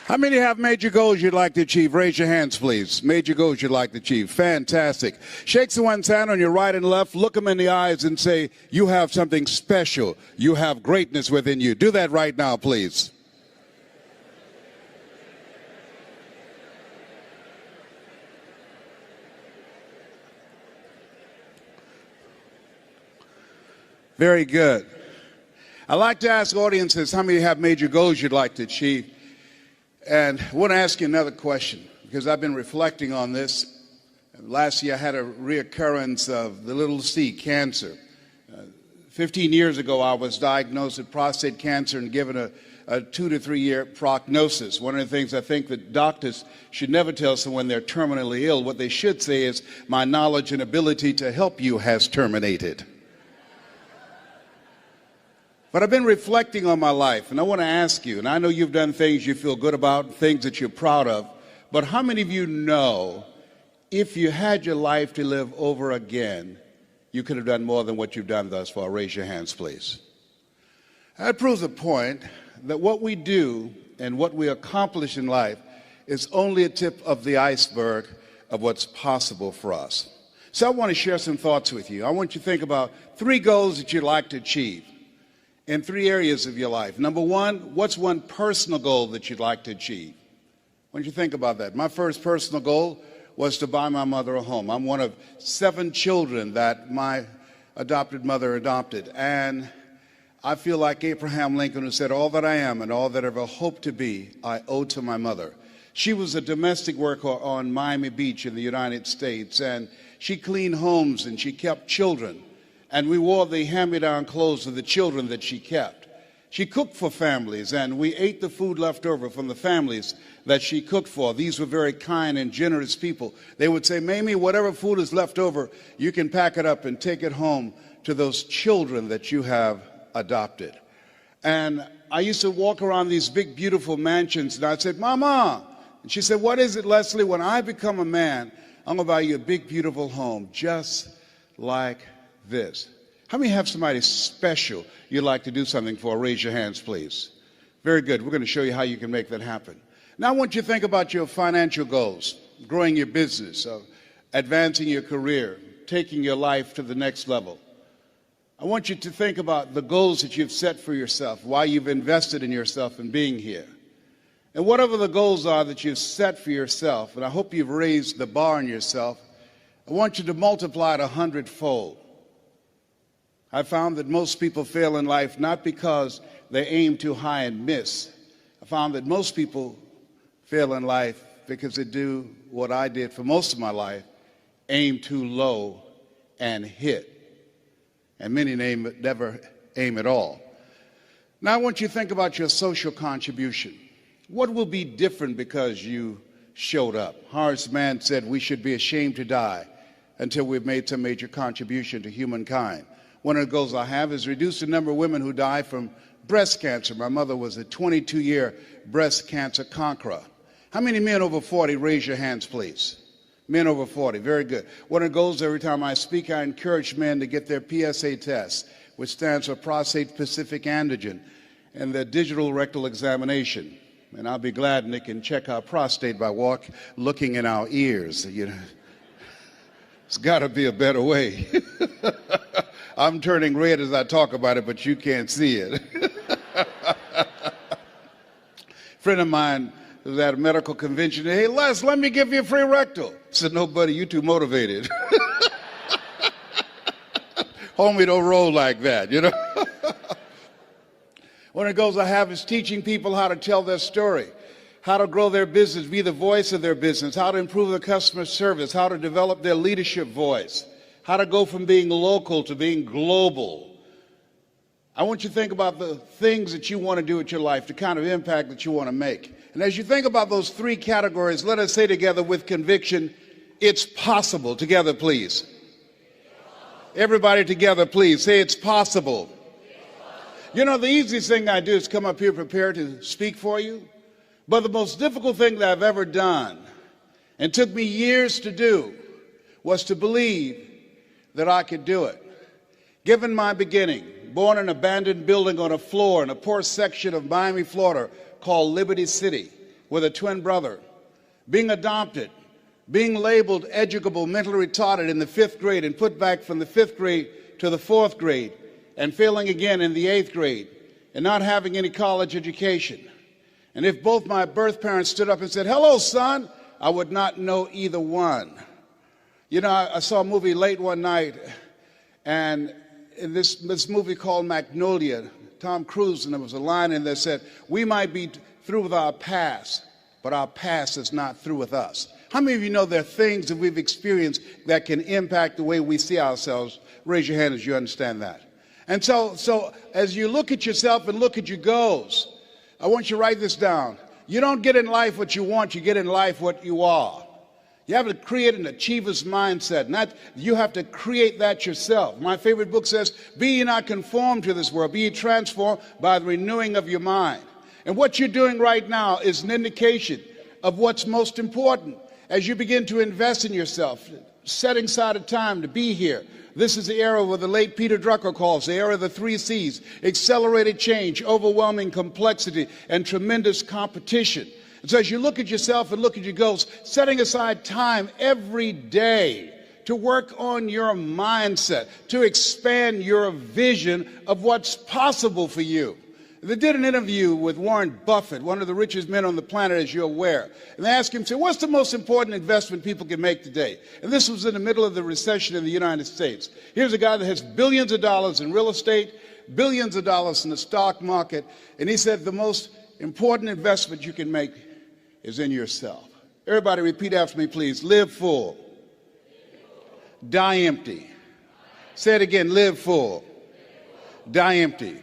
How many have major goals you'd like to achieve? Raise your hands, please. Major goals you'd like to achieve. Fantastic. Shake someone's hand on your right and left. Look them in the eyes and say, you have something special. You have greatness within you. Do that right now, please. Very good. I like to ask audiences how many have major goals you'd like to achieve. And I want to ask you another question, because I've been reflecting on this. Last year I had a reoccurrence of the little c, cancer. 15 years ago I was diagnosed with prostate cancer and given a 2 to 3 year prognosis. One of the things I think that doctors should never tell someone they're terminally ill, what they should say is, my knowledge and ability to help you has terminated. But I've been reflecting on my life, and I want to ask you, and I know you've done things you feel good about, things that you're proud of, but how many of you know if you had your life to live over again, you could have done more than what you've done thus far? Raise your hands, please. That proves the point that what we do and what we accomplish in life is only a tip of the iceberg of what's possible for us. So I want to share some thoughts with you. I want you to think about 3 goals that you'd like to achieve in 3 areas of your life. Number 1, what's one personal goal that you'd like to achieve? Why don't you think about that? My first personal goal was to buy my mother a home. I'm one of 7 children that my adopted mother adopted. And I feel like Abraham Lincoln, who said, all that I am and all that I ever hope to be, I owe to my mother. She was a domestic worker on Miami Beach in the United States, and she cleaned homes and she kept children. And we wore the hand-me-down clothes of the children that she kept. She cooked for families, and we ate the food left over from the families that she cooked for. These were very kind and generous people. They would say, Mamie, whatever food is left over, you can pack it up and take it home to those children that you have adopted. And I used to walk around these big, beautiful mansions, and I'd say, Mama. And she said, what is it, Leslie? When I become a man, I'm going to buy you a big, beautiful home, just like this. How many have somebody special you'd like to do something for? Raise your hands, please. Very good. We're going to show you how you can make that happen. Now I want you to think about your financial goals, growing your business, advancing your career, taking your life to the next level. I want you to think about the goals that you've set for yourself, why you've invested in yourself and being here. And whatever the goals are that you've set for yourself, and I hope you've raised the bar on yourself, I want you to multiply it 100-fold. I found that most people fail in life not because they aim too high and miss. I found that most people fail in life because they do what I did for most of my life, aim too low and hit. And many never aim at all. Now I want you to think about your social contribution. What will be different because you showed up? Horace Mann said we should be ashamed to die until we've made some major contribution to humankind. One of the goals I have is reduce the number of women who die from breast cancer. My mother was a 22-year breast cancer conqueror. How many men over 40? Raise your hands, please. Men over 40. Very good. One of the goals every time I speak, I encourage men to get their PSA test, which stands for prostate-specific antigen, and their digital rectal examination. And I'll be glad and they can check our prostate by looking in our ears. You know, it's got to be a better way. I'm turning red as I talk about it, but you can't see it. A friend of mine was at a medical convention. Hey, Les, let me give you a free rectal. I said, no, buddy, you too motivated. Homie, don't roll like that, you know. One of the goals I have is teaching people how to tell their story, how to grow their business, be the voice of their business, how to improve the customer service, how to develop their leadership voice, how to go from being local to being global. I want you to think about the things that you want to do with your life, the kind of impact that you want to make. And as you think about those 3 categories, let us say together with conviction, it's possible. Together, please. Everybody together, please. Say it's possible. You know, the easiest thing I do is come up here prepared to speak for you. But the most difficult thing that I've ever done, and took me years to do, was to believe that I could do it. Given my beginning, born in an abandoned building on a floor in a poor section of Miami, Florida, called Liberty City, with a twin brother, being adopted, being labeled educable, mentally retarded in the 5th grade and put back from the 5th grade to the 4th grade and failing again in the 8th grade and not having any college education. And if both my birth parents stood up and said, "Hello, son," I would not know either one. You know, I saw a movie late one night, and in this movie called Magnolia, Tom Cruise, and there was a line in there that said, "We might be through with our past, but our past is not through with us." How many of you know there are things that we've experienced that can impact the way we see ourselves? Raise your hand as you understand that. And so as you look at yourself and look at your goals, I want you to write this down. You don't get in life what you want, you get in life what you are. You have to create an achiever's mindset. You have to create that yourself. My favorite book says, "Be ye not conformed to this world, be ye transformed by the renewing of your mind." And what you're doing right now is an indication of what's most important. As you begin to invest in yourself, setting aside a time to be here. This is the era what the late Peter Drucker calls the era of the 3 C's: accelerated change, overwhelming complexity, and tremendous competition. And so as you look at yourself and look at your goals, setting aside time every day to work on your mindset, to expand your vision of what's possible for you. They did an interview with Warren Buffett, one of the richest men on the planet, as you're aware. And they asked him, "What's the most important investment people can make today?" And this was in the middle of the recession in the United States. Here's a guy that has billions of dollars in real estate, billions of dollars in the stock market. And he said, the most important investment you can make is in yourself. Everybody repeat after me, please. Live full. Die empty. Say it again. Live full. Die empty.